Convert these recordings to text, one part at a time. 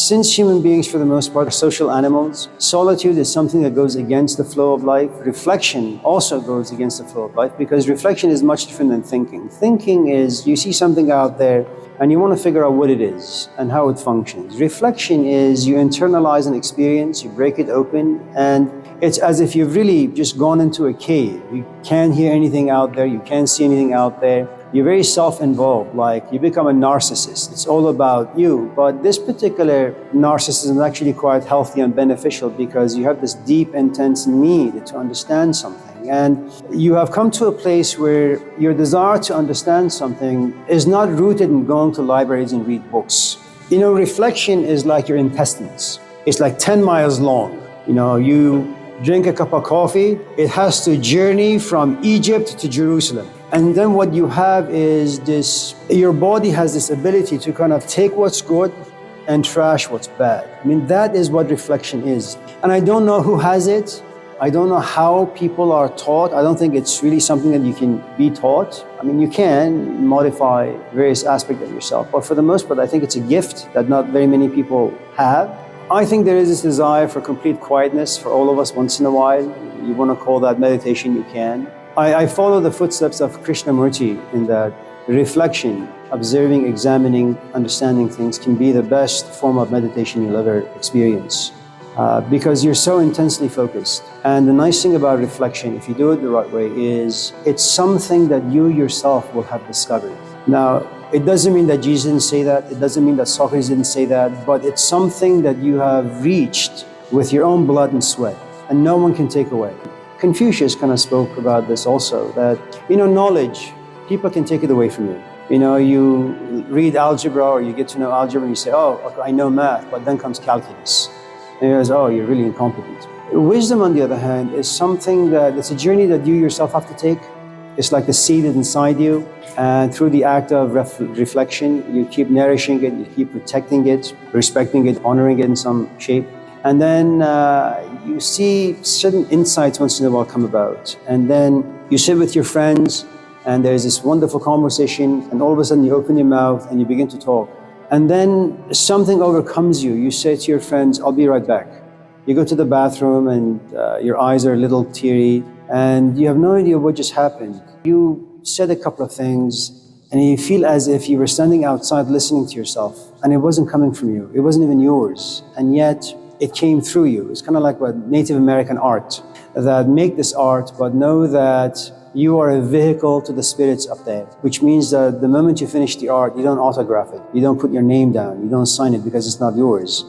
Since human beings, for the most part, are social animals, solitude is something that goes against the flow of life. Reflection also goes against the flow of life, because reflection is much different than thinking. Thinking is you see something out there and you want to figure out what it is and how it functions. Reflection is you internalize an experience, you break it open, and it's as if you've really just gone into a cave. You can't hear anything out there, you can't see anything out there. You're very self-involved, like you become a narcissist. It's all about you. But this particular narcissism is actually quite healthy and beneficial, because you have this deep, intense need to understand something. And you have come to a place where your desire to understand something is not rooted in going to libraries and read books. You know, reflection is like your intestines. It's like 10 miles long. You know, you drink a cup of coffee, it has to journey from Egypt to Jerusalem. And then what you have is this, your body has this ability to kind of take what's good and trash what's bad. I mean, that is what reflection is. And I don't know who has it. I don't know how people are taught. I don't think it's really something that you can be taught. I mean, you can modify various aspects of yourself, but for the most part, I think it's a gift that not very many people have. I think there is this desire for complete quietness for all of us once in a while. You want to call that meditation, you can. I follow the footsteps of Krishnamurti in that reflection, observing, examining, understanding things can be the best form of meditation you'll ever experience, because you're so intensely focused. And the nice thing about reflection, if you do it the right way, is it's something that you yourself will have discovered. Now, it doesn't mean that Jesus didn't say that, it doesn't mean that Socrates didn't say that, but it's something that you have reached with your own blood and sweat, and no one can take away. Confucius kind of spoke about this also, that, you know, knowledge, people can take it away from you. You know, you read algebra or you get to know algebra and you say, oh, okay, I know math, but then comes calculus. And you realize, oh, you're really incompetent. Wisdom, on the other hand, is something that, it's a journey that you yourself have to take. It's like the seed is inside you, and through the act of reflection, you keep nourishing it, you keep protecting it, respecting it, honoring it in some shape. And then you see certain insights once in a while come about. And then you sit with your friends and there's this wonderful conversation, and all of a sudden you open your mouth and you begin to talk. And then something overcomes you. You say to your friends, I'll be right back. You go to the bathroom and your eyes are a little teary and you have no idea what just happened. You said a couple of things and you feel as if you were standing outside listening to yourself, and it wasn't coming from you. It wasn't even yours. And yet it came through you. It's kind of like what Native American art, that make this art, but know that you are a vehicle to the spirits up there, which means that the moment you finish the art, you don't autograph it, you don't put your name down, you don't sign it because it's not yours.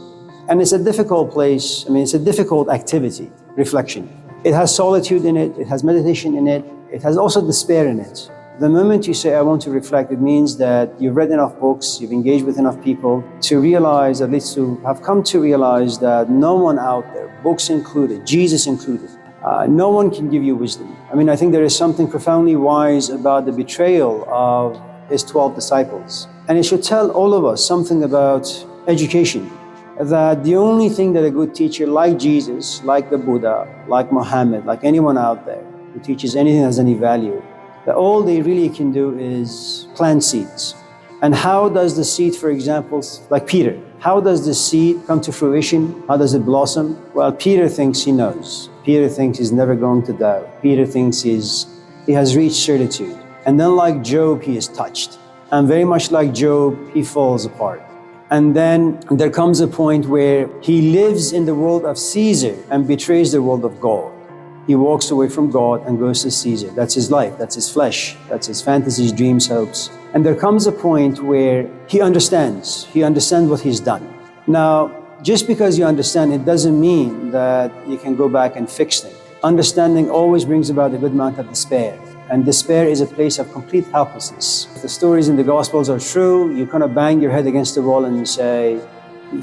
And it's a difficult place, I mean, it's a difficult activity, reflection. It has solitude in it, it has meditation in it, it has also despair in it. The moment you say, I want to reflect, it means that you've read enough books, you've engaged with enough people to realize, at least to have come to realize, that no one out there, books included, Jesus included, no one can give you wisdom. I mean, I think there is something profoundly wise about the betrayal of his 12 disciples. And it should tell all of us something about education, that the only thing that a good teacher like Jesus, like the Buddha, like Muhammad, like anyone out there who teaches anything that has any value, that all they really can do is plant seeds. And how does the seed, for example, like Peter, how does the seed come to fruition? How does it blossom? Well, Peter thinks he knows. Peter thinks he's never going to doubt. Peter thinks he has reached certitude. And then like Job, he is touched. And very much like Job, he falls apart. And then there comes a point where he lives in the world of Caesar and betrays the world of God. He walks away from God and goes to Caesar. That's his life, that's his flesh, that's his fantasies, dreams, hopes. And there comes a point where he understands what he's done. Now, just because you understand, it doesn't mean that you can go back and fix things. Understanding always brings about a good amount of despair. And despair is a place of complete helplessness. If the stories in the Gospels are true, you kind of bang your head against the wall and you say,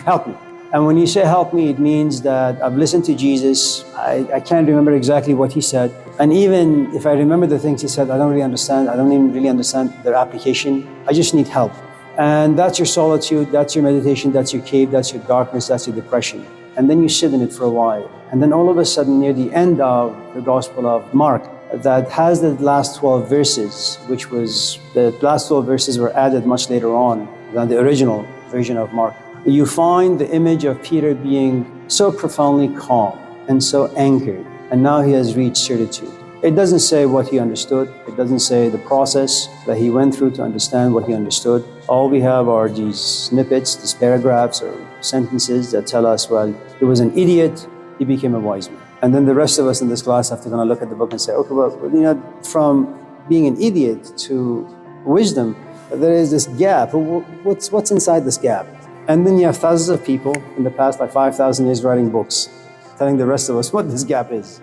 help me. And when you say help me, it means that I've listened to Jesus, I can't remember exactly what he said. And even if I remember the things he said, I don't really understand, I don't even really understand their application. I just need help. And that's your solitude, that's your meditation, that's your cave, that's your darkness, that's your depression. And then you sit in it for a while. And then all of a sudden, near the end of the Gospel of Mark, that has the last 12 verses, the last 12 verses were added much later on than the original version of Mark. you find the image of Peter being so profoundly calm and so anchored, and now he has reached certitude. It doesn't say what he understood. It doesn't say the process that he went through to understand what he understood. All we have are these snippets, these paragraphs or sentences that tell us, well, he was an idiot, he became a wise man. And then the rest of us in this class have to kind of look at the book and say, okay, well, from being an idiot to wisdom, there is this gap. What's inside this gap? And then you have thousands of people in the past, like 5,000 years, writing books, telling the rest of us what this gap is.